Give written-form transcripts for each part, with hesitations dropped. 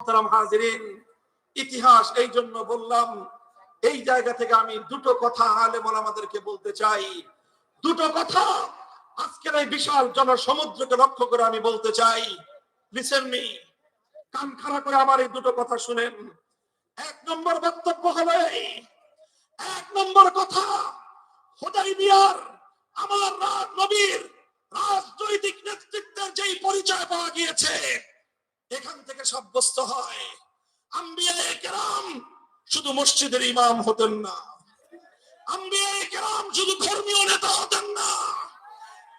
মোহতারাম হাজিরিন, ইতিহাস এই জন্য বললাম, এই জায়গা থেকে আমি দুটো কথা আলেম ওলামাদেরকে বলতে চাই। দুটো কথা আজকের এই বিশাল জনসমুদ্রকে লক্ষ্য করে আমি বলতে চাই। লিসেন মি, কান খাড়া করে আমার এই দুটো কথা শুনেন। এক নম্বর বক্তব্য হলো এক নম্বর কথা, হুদাইবিয়ার আমার নবীর রাজনৈতিক নেতৃত্বের যেই পরিচয় পাওয়া গিয়েছে, এখান থেকে সাব্যস্ত হয় আম্বিয়ায়ে কেরাম শুধু মসজিদের ইমাম হতেন না, আম্বিয়ায়ে কেরাম শুধু ধর্মীয় নেতা হতেন না,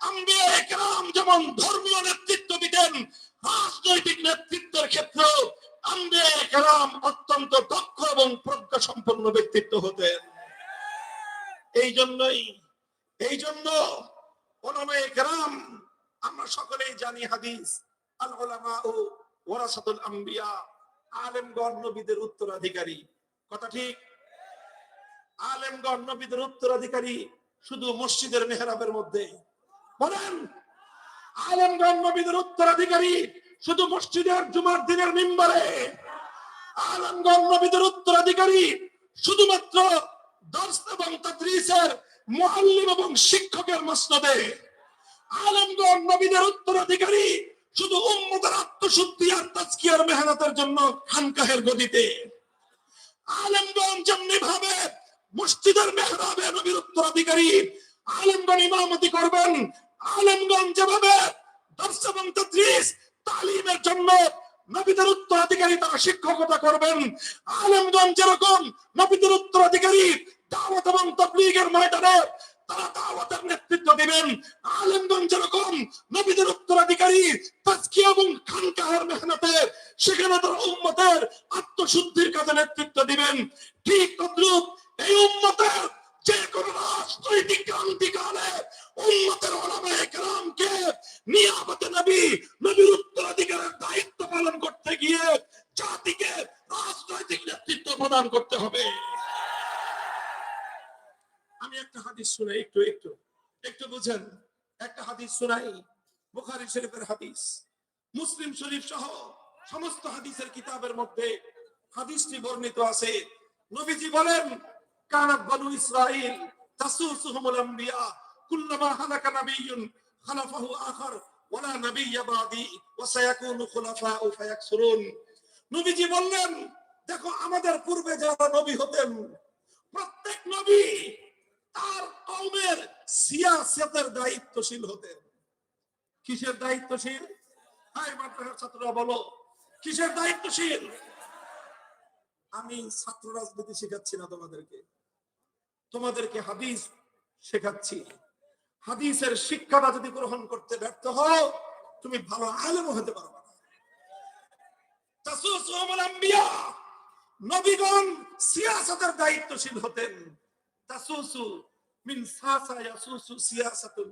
আম্বিয়ায়ে কেরাম যেমন ধর্মীয় নেতৃত্ব দিতেন, রাজনৈতিক নেতৃত্বের ক্ষেত্রে আম্বিয়ায়ে কেরাম অত্যন্ত দক্ষ এবং প্রজ্ঞা সম্পন্ন ব্যক্তিত্ব হতেন। এই জন্য উলামায়ে কেরাম, আমরা সকলেই জানি হাদিস, আল উলামাউ ওয়ারাসাতুল আম্বিয়া, আলেমগণ নবীদের উত্তরাধিকারী। কথা ঠিক? আলেমগণ নবীদের উত্তরাধিকারী শুধু মসজিদের মেহরাবের মধ্যে বলেন, আলেমগণ নবীদের উত্তরাধিকারী শুধু মসজিদের জুমার দিনের মিম্বরে, আলেমগণ নবীদের উত্তরাধিকারী শুধুমাত্র দর্স এবং তাদরিসের মুআল্লিম এবং শিক্ষকের মসনদে, আলেমগণ নবীদের উত্তরাধিকারী শুধু উম্মতের আত্মশুদ্ধি আর তাজকিয়ার মেহনতের জন্য খানকাহের গদিতে, আলেমগণ যেমনি ভাবে মসজিদের মেহরাবে নবীর উত্তরাধিকারী, আলেমগণ ইমামতি করবেন, আলেমগণ যেভাবে দর্স এবং তাদরিস তালিমের জন্য নবীদের উত্তরাধিকারী তারা শিক্ষকতা করবেন, আলেমগণ যেরকম নবীদের উত্তরাধিকারী দাওয়াত এবং তাবলীগের ময়দানে তারা দাওয়াতের নেতৃত্ব দিবেন, আলেমগণ যেরকম নবীদের উত্তরাধিকারী তাজকিয়া এবং খানকাহের মেহনতে সেখানে তারা উম্মতের আত্মশুদ্ধির কাজে নেতৃত্ব দিবেন, ঠিক তদ্রূপ এই উম্মতের যে কোন রাজনৈতিক ক্রান্তিকালে উম্মতের উলামায়ে কেরামকে নিয়ামতে নবী, নবীর উত্তরাধিকারের দায়িত্ব পালন করতে গিয়ে জাতিকে রাজনৈতিক নেতৃত্ব প্রদান করতে হবে। আমি একটা হাদিস শুনাই, একটু বুঝেন। একটা হাদিস শুনাই, বুখারী শরীফের হাদিস, মুসলিম শরীফ সহ সমস্ত হাদিসের কিতাবের মধ্যে হাদিসটি বর্ণিত আছে। নবীজি বলেন, কানাত বানু ইসরাঈল তাসুসুহুমুল আম্বিয়া কুল্লামা হালাকা নাবিয়্যুন খালাফাহু আখার ওয়ালা নাবিয়্যা বাদি ওয়া সায়াকুনু খুলাফাউ ফায়াকসুরুন। নবীজি বললেন, দেখো আমাদের পূর্বে যারা নবী হতেন, প্রত্যেক নবী তার কওমের সিয়াসতের দায়িত্বশীল হতেন। কিসের দায়িত্বশীল? হাই মাদ্রাসার ছাত্ররা বলো, কিসের দায়িত্বশীল? আমি ছাত্র রাজনীতি শেখাচ্ছি না তোমাদেরকে হাদিস শেখাচ্ছি। হাদিসের শিক্ষাটা যদি গ্রহণ করতে ব্যর্থ হও, তুমি ভালো আলেম হতে পারবে না। তাসুসুহুমুল আম্বিয়া, নবীগণ সিয়াসতের দায়িত্বশীল হতেন। তাসুসু মিন সাসা ইয়াসুসু সিয়াসাতুন,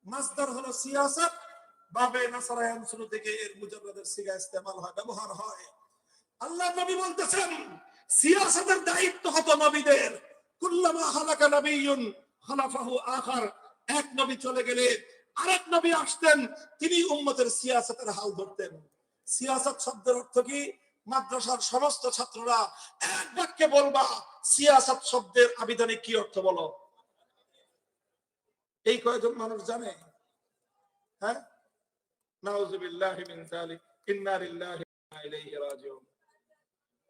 মাসদার হলো সিয়াসাত, বাবে নাসারা ইয়ানসুরু থেকে এর মুজাররাদের সিগা ইস্তেমাল হয়, ব্যবহার হয়। আল্লাহ নবী বলতেছেন, সিয়াসতের দায়িত্ব হতো নবীদের। কুল্লামা হালাকা নাবিয়্যুন খালাফাহু আখার, এক নবী চলে গেলে আরেক নবী আসতেন, তিনি উম্মতের সিয়াসতের হাল ধরতেন। সিয়াসত শব্দের অর্থ কি? মাদ্রাসার সমস্ত ছাত্ররা এক বাক্যে বলবা, সিয়াসত শব্দের আবিধানিক কি অর্থ বলো? এই কয়জন মানুষ জানে? হ্যাঁ, নাউযুবিল্লাহি মিন যালিক, ইন্না লিল্লাহি ওয়া ইন্না ইলাইহি রাজিউন।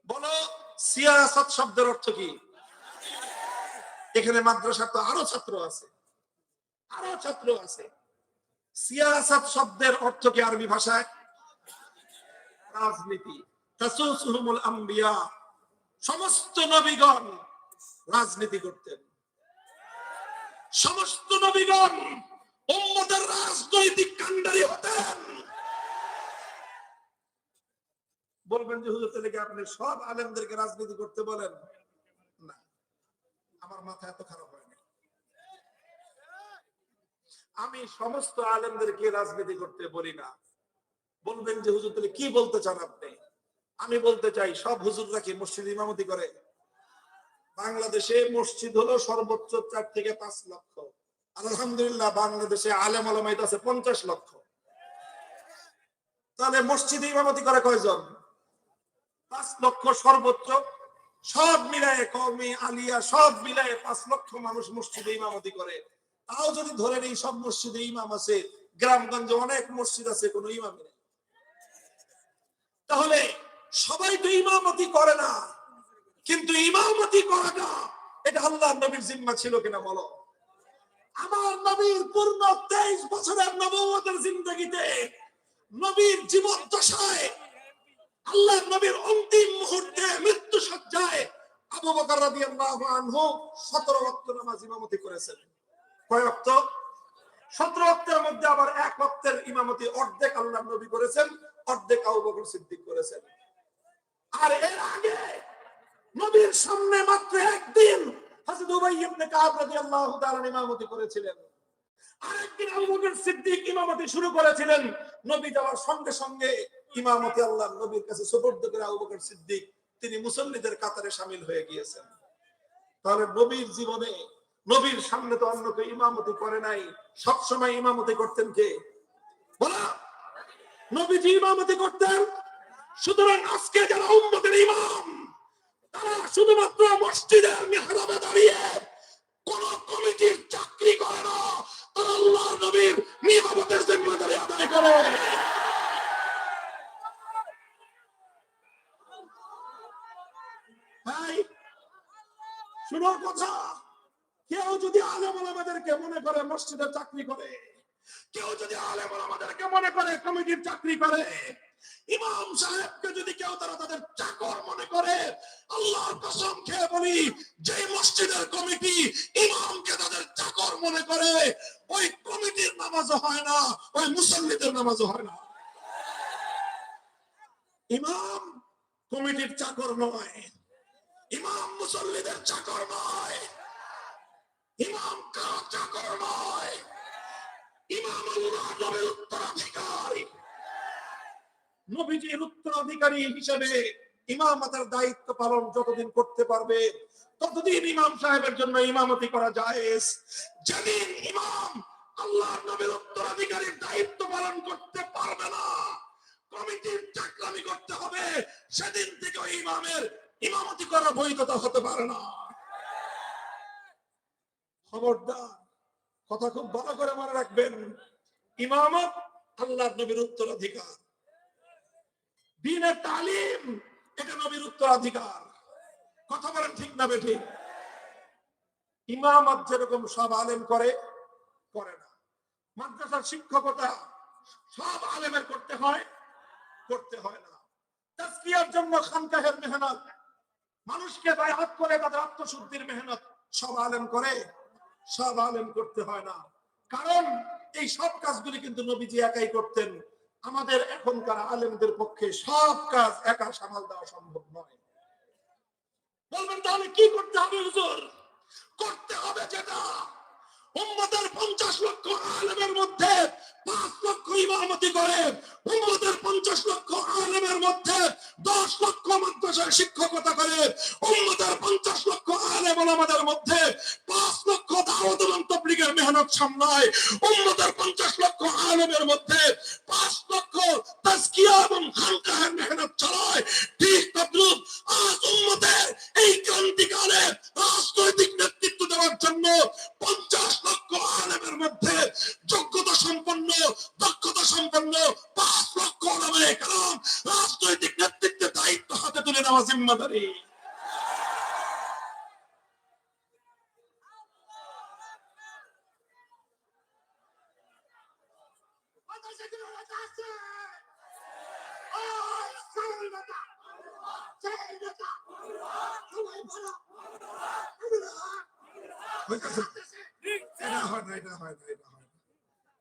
বলো, সিয়াসত শব্দের অর্থ কি? এখানে মাদ্রাসা তো আরো ছাত্র আছে। সিয়াসত শব্দের অর্থ কি আরবি ভাষায়? রাজনীতি। তাসুসুহুমুল আম্বিয়া, সমস্ত নবীগণ রাজনীতি করতেন। সমস্ত নবীগণ উম্মতের রাজনৈতিক কাণ্ডারি হতেন। বলবেন যে হুজুর তাহলে কি আপনি সব আলেমদেরকে রাজনীতি করতে বলেন? না, আমার মাথা এত খারাপ হয় না। আমি সমস্ত আলেমদেরকে রাজনীতি করতে বলি না। বলবেন যে হুজুর তাহলে কি বলতে চান আপনি? আমি বলতে চাই, সব হুজুররা কি মসজিদ ইমামতি করে? বাংলাদেশে মসজিদ হলো সর্বোচ্চ 4 থেকে 5 লক্ষ। আলহামদুলিল্লাহ, বাংলাদেশে আলেম ওলামাইত আছে 50 লক্ষ। তাহলে মসজিদে ইমামতি করে কয়জন? 5 লক্ষ সর্বোচ্চ, সব মিলায়ে কওমি আলিয়া সব মিলায়ে 5 লক্ষ মানুষ মসজিদে ইমামতি করে। তাও যদি ধরে নেই সব মসজিদে ইমাম আছে, গ্রামগঞ্জে অনেক মসজিদ আছে কোনো ইমাম নেই, তাহলে সবাই তো ইমামতি করে না, কিন্তু ইমামতি করাটা এটা আল্লাহর নবীর জিম্মা ছিল কিনা বলো? আমার নবীর পূর্ণ 23 বছরের নবুয়তের জিন্দেগিতে, নবীর জীবন দশায়, আল্লাহর নবীর অন্তিম মুহূর্তে মৃত্যু সজ্জায় আবু বকর রাদিয়াল্লাহু আনহু 17 ওয়াক্ত নামাজ ইমামতি করেছেন। কয় ওয়াক্ত? 17 ওয়াক্তের মধ্যে আবার এক ওয়াক্তের ইমামতি অর্ধেক আল্লাহর নবী করেছেন, অর্ধেক আবু বকর সিদ্দিক করেছেন। আর এর আগে নবীর সামনে মাত্র একদিন হযরত উবাই ইবনে কাব রাদিয়াল্লাহু তাআলা ইমামতি করেছিলেন। আরেকদিন আবু বকর সিদ্দিক ইমামতি শুরু করেছিলেন। নবী যাওয়ার সঙ্গে সঙ্গে ইমামতি আল্লাহর নবীর কাছে সুপর্দ করে আবু বকর সিদ্দিক তিনি মুসল্লিদের কাতারে শামিল হয়ে গিয়েছেন। তাহলে নবীর জীবনে নবীর সামনে তো অন্য কেউ ইমামতি করে নাই, সব সময় ইমামতি করতেন কে? বলা নবীজি ইমামতি করতেন। সুতরাং আজকে যারা উম্মতের ইমাম, তারা শুধুমাত্র মসজিদের মিহরাবে দাঁড়িয়ে কোন কমিটির চাকরি করে না, তারা আল্লাহর নবীর ইমামতের জিম্মাদারি আদায় করে। ভাই শুনো কথা, কেউ যদি আলেম ওলামাদেরকে মনে করে মসজিদের চাকরি করে, কেউ যদি আলেম ওলামাদেরকে মনে করে কমিটির চাকরি করে, ইমাম সাহেবকে যদি কেউ তাদের চাকর মনে করে, আল্লাহর কসম খেয়ে বলি, যে মসজিদের কমিটি ইমামকে তাদের চাকর মনে করে, ওই কমিটির নামাজও হয় না, ওই মুসল্লিদের নামাজও হয় না। ইমাম কমিটির চাকর নয়, ইমাম মুসল্লিদের চাকর নয়, ইমাম কার চাকর নয়, ইমাম আল্লাহর নবীর উত্তরাধিকারী। নবীজির উত্তরাধিকারী হিসেবে ইমামতের দায়িত্ব পালন যতদিন করতে পারবে ততদিন ইমাম সাহেবের জন্য ইমামতি করা জায়েজ। যেদিন ইমাম আল্লাহর নবীর উত্তরাধিকারীর দায়িত্ব পালন করতে পারবে না, কমিটির চাকরামি করতে হবে, সেদিন থেকে ইমামের ইমামতি করার বৈধতা হতে পারে না। খবরদার, কথা খুব ভালো করে মনে রাখবেন, ইমামত আল্লাহর নবীর উত্তরাধিকার, দ্বীনের তালিম এটা নবীর উত্তরাধিকার। কথা বলেন ঠিক না বেঠিক? ইমামত যেরকম সব আলেম করে করে না, মাদ্রাসার শিক্ষকতা সব আলেমের করতে হয় না। তাজকিয়ার জন্য খানকাহের মেহনত, মানুষকে বায়াত করে তাদের আত্মশুদ্ধির মেহনত সব আলেম করে, সব আলেম করতে হয় না। কারণ এই সব কাজগুলি কিন্তু নবীজি একাই করতেন। আমাদের এখনকার আলেমদের পক্ষে সব কাজ একা সামাল দেওয়া সম্ভব নয়। বলবেন তাহলে কি করতে হবে হুজুর? করতে হবে যেটা উম্মতের 50 লক্ষ আলেমের মধ্যে 5 লক্ষ ইমামতি করে, উম্মতের 50 লক্ষ আলেমের মধ্যে 10 লক্ষ মাদ্রাসার শিক্ষকতা করে, উম্মতের 50 লক্ষ আলেম ওলামাদের মধ্যে 5 লক্ষ দাওয়াত এবং তাবলীগের মেহনত সামলায়, উম্মতের 50 লক্ষ আলেমের মধ্যে 5 লক্ষ তাজকিয়া এবং খানকাহের মেহনত চালায়। ঠিক তদ্রুপ আজ উম্মতের এই ক্রান্তিকালে রাজনৈতিক নেতৃত্ব দেওয়ার জন্য 50 লক্ষ আলেমের মধ্যে যোগ্যতা সম্পন্ন, দক্ষতা সম্পন্ন 5 লক্ষ ওলামায়ে কেরাম রাজনৈতিক নেতৃত্বের দায়িত্ব হাতে তুলে নেওয়া জিম্মাদারি।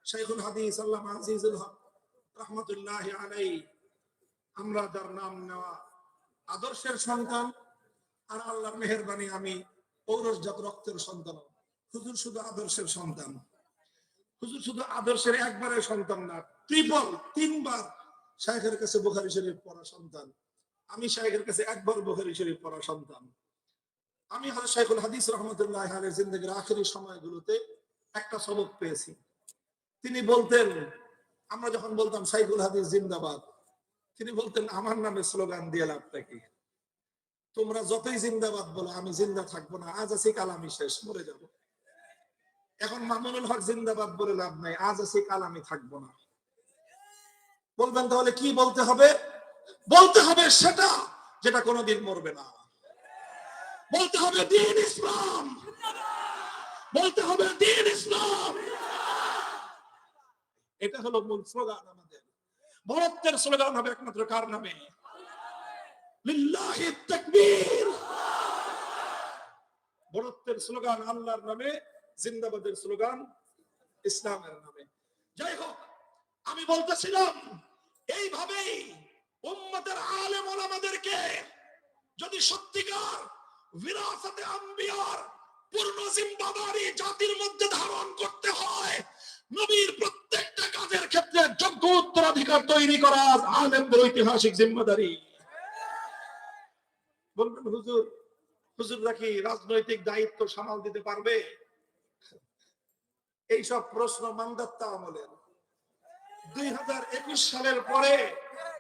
শাইখুল হাদিস আল্লামা আজিজুল হক রাহমাতুল্লাহি আলাইহি, আমরা যার নাম নেওয়া আদর্শের সন্তান, আর আল্লাহর মেহেরবানি আমি ঔরসজাত রক্তের সন্তান। হুজুর শুধু আদর্শের সন্তান, হুজুর শুধু আদর্শের একবারের সন্তান না, ট্রিপল 3বার শাইখের কাছে বুখারী শরীফ পড়া সন্তান। আমি শাইখের কাছে একবার বুখারী শরীফ পড়া সন্তান। আমি হযরত শাইখুল হাদিস রাহমাতুল্লাহি আলাইহির জিন্দেগীর আখেরি সময়গুলোতে একটা সবক পেয়েছি। তিনি বলতেন, আমরা যখন বলতাম শাইখুল হাদিস জিন্দাবাদ, তিনি বলতেন আমার নামে স্লোগান দিয়ে লাভটা কি? তোমরা যতই জিন্দাবাদ বলো আমি জিন্দা থাকবো না, আজ আছি কাল আমি শেষ, মরে যাব। এখন মামুনুল হক জিন্দাবাদ বলে লাভ নাই, আজ আছি কাল আমি থাকবো না। বলবেন তাহলে কি বলতে হবে? বলতে হবে সেটা যেটা কোনোদিন মরবে না। বলতে হবে দ্বীন ইসলাম, বলতে হবে দ্বীন ইসলাম। এটা হলো মূল স্লোগান আমাদের। বড়ত্বের স্লোগান হবে একমাত্র কার নামে? লিল্লাহি তাকবীর। বড়ত্বের স্লোগান আল্লাহর নামে, জিন্দাবাদের স্লোগান ইসলামের নামে। যাই হোক, আমি বলতেছিলাম এইভাবেই উম্মতের আলেম ওলামাদেরকে যদি সত্যিকার বিরাসতে আম্বিয়ার পূর্ণ জিম্মাদারি জাতির মধ্যে ধারণ করতে হয়, নবীর প্রত্যেকটা কাজের ক্ষেত্রে যোগ্য উত্তরাধিকার তৈরি করা আলেমদের ঐতিহাসিক জিম্মাদারি। বলবেন হুজুর, হুজুররা কি রাজনৈতিক দায়িত্ব সামাল দিতে পারবে? এইসব প্রশ্ন মানদাত্তা আমলের। 2021 সালের পরে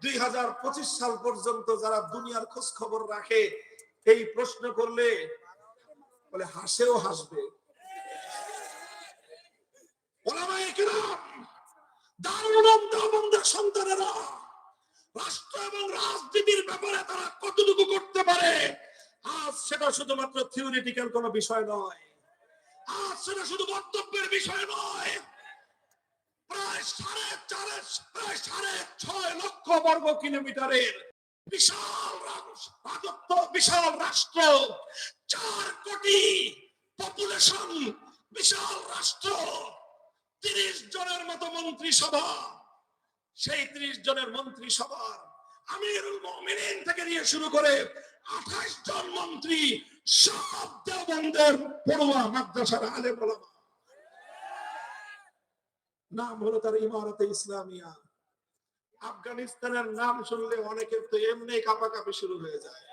2025 সাল পর্যন্ত যারা দুনিয়ার খোঁজ খবর রাখে, এই প্রশ্ন করলে বলে হাসেও হাসবে। ওলামায়ে কিরাম, দারুল উলুম দেওবন্দের সন্তানেরা রাষ্ট্র এবং রাজনীতির ব্যাপারে তারা কতটুকু করতে পারে, আজ সেটা শুধুমাত্র থিওরিটিক্যাল কোনো বিষয় নয়, আজ সেটা শুধু বক্তব্যের বিষয় নয়। প্রায় 6.5 লক্ষ বর্গ কিলোমিটারের বিশাল রাজত্ব, বিশাল রাষ্ট্র, 4 কোটি পপুলেশন, বিশাল রাষ্ট্র, 30 জনের মতো মন্ত্রিসভা। সেই 30 জনের মন্ত্রিসভার আমিরুল মুমিনিন থেকে নিয়ে শুরু করে 28 জন মন্ত্রী সব দেওবন্দের পড়ুয়া মাদ্রাসার আলেম ওলামা। নাম হলো তার ইমারতে ইসলামিয়া। আফগানিস্তানের নাম শুনলে অনেকের তো এমনি কাঁপাকাঁপি শুরু হয়ে যায়।